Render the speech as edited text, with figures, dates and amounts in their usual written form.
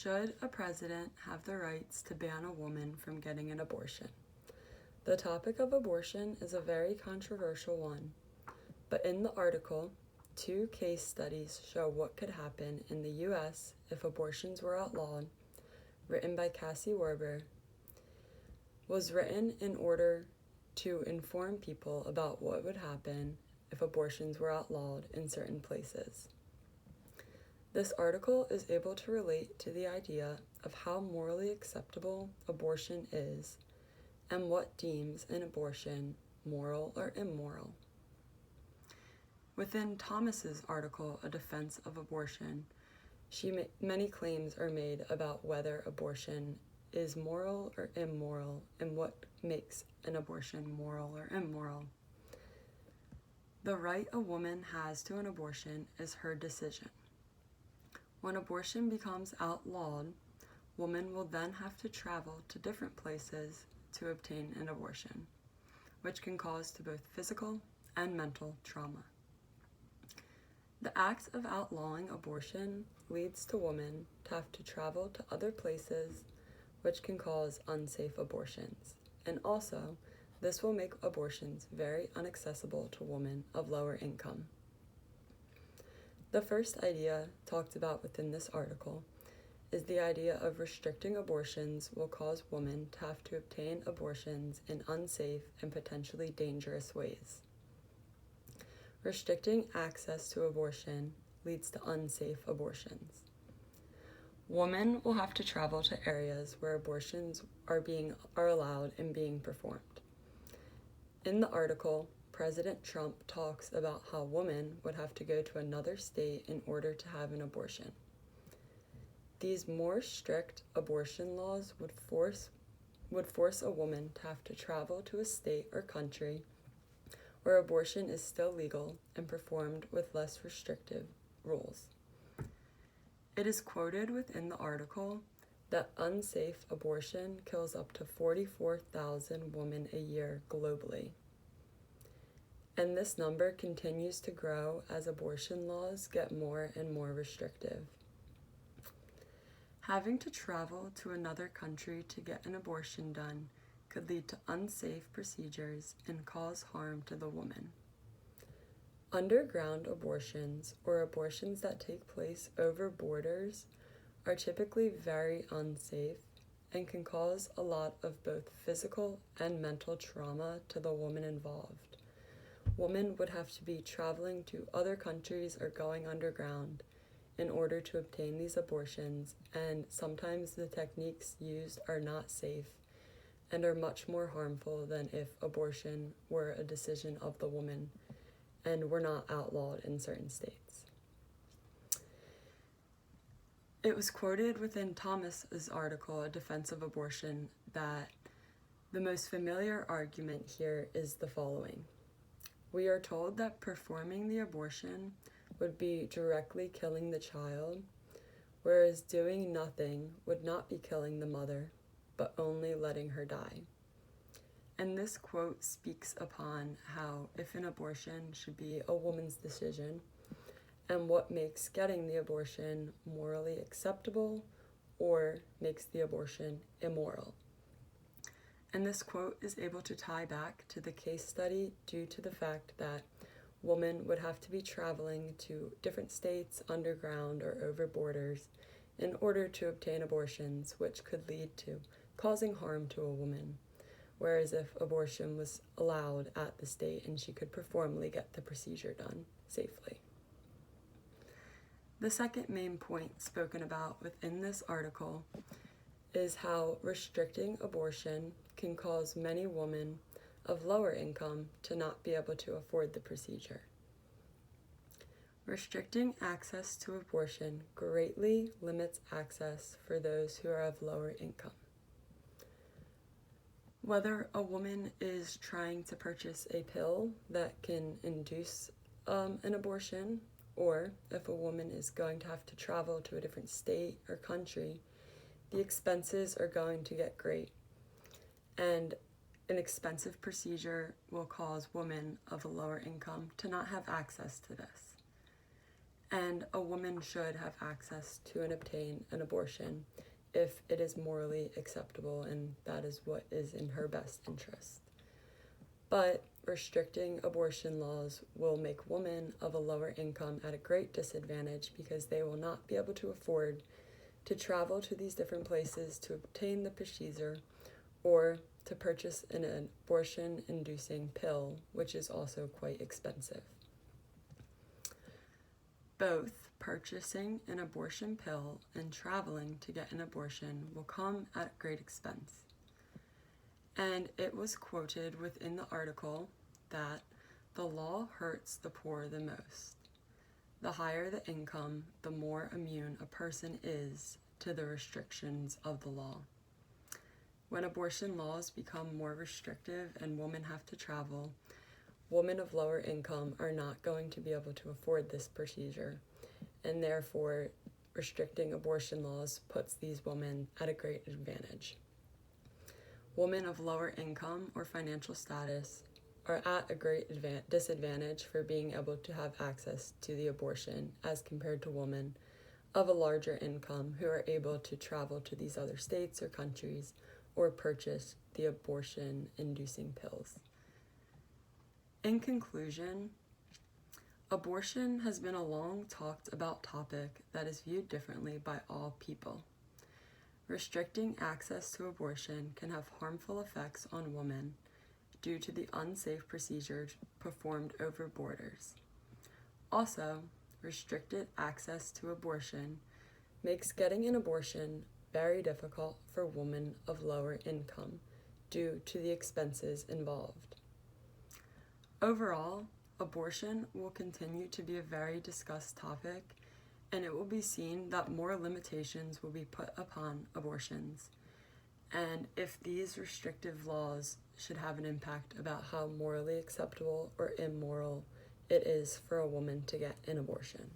Should a president have the rights to ban a woman from getting an abortion? The topic of abortion is a very controversial one, but in the article, 2 case studies show what could happen in the U.S. if abortions were outlawed, written by Cassie Werber, was written in order to inform people about what would happen if abortions were outlawed in certain places. This article is able to relate to the idea of how morally acceptable abortion is and what deems an abortion moral or immoral. Within Thomas's article, A Defense of Abortion, many claims are made about whether abortion is moral or immoral and what makes an abortion moral or immoral. The right a woman has to an abortion is her decision. When abortion becomes outlawed, women will then have to travel to different places to obtain an abortion, which can cause to both physical and mental trauma. The act of outlawing abortion leads to women to have to travel to other places, which can cause unsafe abortions. And also, this will make abortions very inaccessible to women of lower income. The first idea talked about within this article is the idea of restricting abortions will cause women to have to obtain abortions in unsafe and potentially dangerous ways. Restricting access to abortion leads to unsafe abortions. Women will have to travel to areas where abortions are allowed and being performed. In the article, President Trump talks about how women would have to go to another state in order to have an abortion. These more strict abortion laws would force a woman to have to travel to a state or country where abortion is still legal and performed with less restrictive rules. It is quoted within the article that unsafe abortion kills up to 44,000 women a year globally. And this number continues to grow as abortion laws get more and more restrictive. Having to travel to another country to get an abortion done could lead to unsafe procedures and cause harm to the woman. Underground abortions, or abortions that take place over borders, are typically very unsafe and can cause a lot of both physical and mental trauma to the woman involved. Women would have to be traveling to other countries or going underground in order to obtain these abortions, and sometimes the techniques used are not safe and are much more harmful than if abortion were a decision of the woman and were not outlawed in certain states. It was quoted within Thomas's article, A Defense of Abortion, that the most familiar argument here is the following. We are told that performing the abortion would be directly killing the child, whereas doing nothing would not be killing the mother, but only letting her die. And this quote speaks upon how if an abortion should be a woman's decision, and what makes getting the abortion morally acceptable or makes the abortion immoral. And this quote is able to tie back to the case study due to the fact that women would have to be traveling to different states, underground, or over borders in order to obtain abortions, which could lead to causing harm to a woman. Whereas if abortion was allowed at the state and she could performally get the procedure done safely. The second main point spoken about within this article is how restricting abortion can cause many women of lower income to not be able to afford the procedure. Restricting access to abortion greatly limits access for those who are of lower income. Whether a woman is trying to purchase a pill that can induce an abortion, or if a woman is going to have to travel to a different state or country, the expenses are going to get great. And an expensive procedure will cause women of a lower income to not have access to this. and a woman should have access to and obtain an abortion if it is morally acceptable and that is what is in her best interest. But restricting abortion laws will make women of a lower income at a great disadvantage because they will not be able to afford to travel to these different places to obtain the procedure or to purchase an abortion-inducing pill, which is also quite expensive. Both purchasing an abortion pill and traveling to get an abortion will come at great expense. And it was quoted within the article that the law hurts the poor the most. The higher the income, the more immune a person is to the restrictions of the law. When abortion laws become more restrictive and women have to travel, women of lower income are not going to be able to afford this procedure, and therefore restricting abortion laws puts these women at a great advantage. Women of lower income or financial status are at a great disadvantage for being able to have access to the abortion as compared to women of a larger income who are able to travel to these other states or countries or purchase the abortion-inducing pills. In conclusion, abortion has been a long talked about topic that is viewed differently by all people. Restricting access to abortion can have harmful effects on women due to the unsafe procedures performed over borders. Also, restricted access to abortion makes getting an abortion very difficult for women of lower income due to the expenses involved. Overall, abortion will continue to be a very discussed topic, and it will be seen that more limitations will be put upon abortions, and if these restrictive laws should have an impact about how morally acceptable or immoral it is for a woman to get an abortion.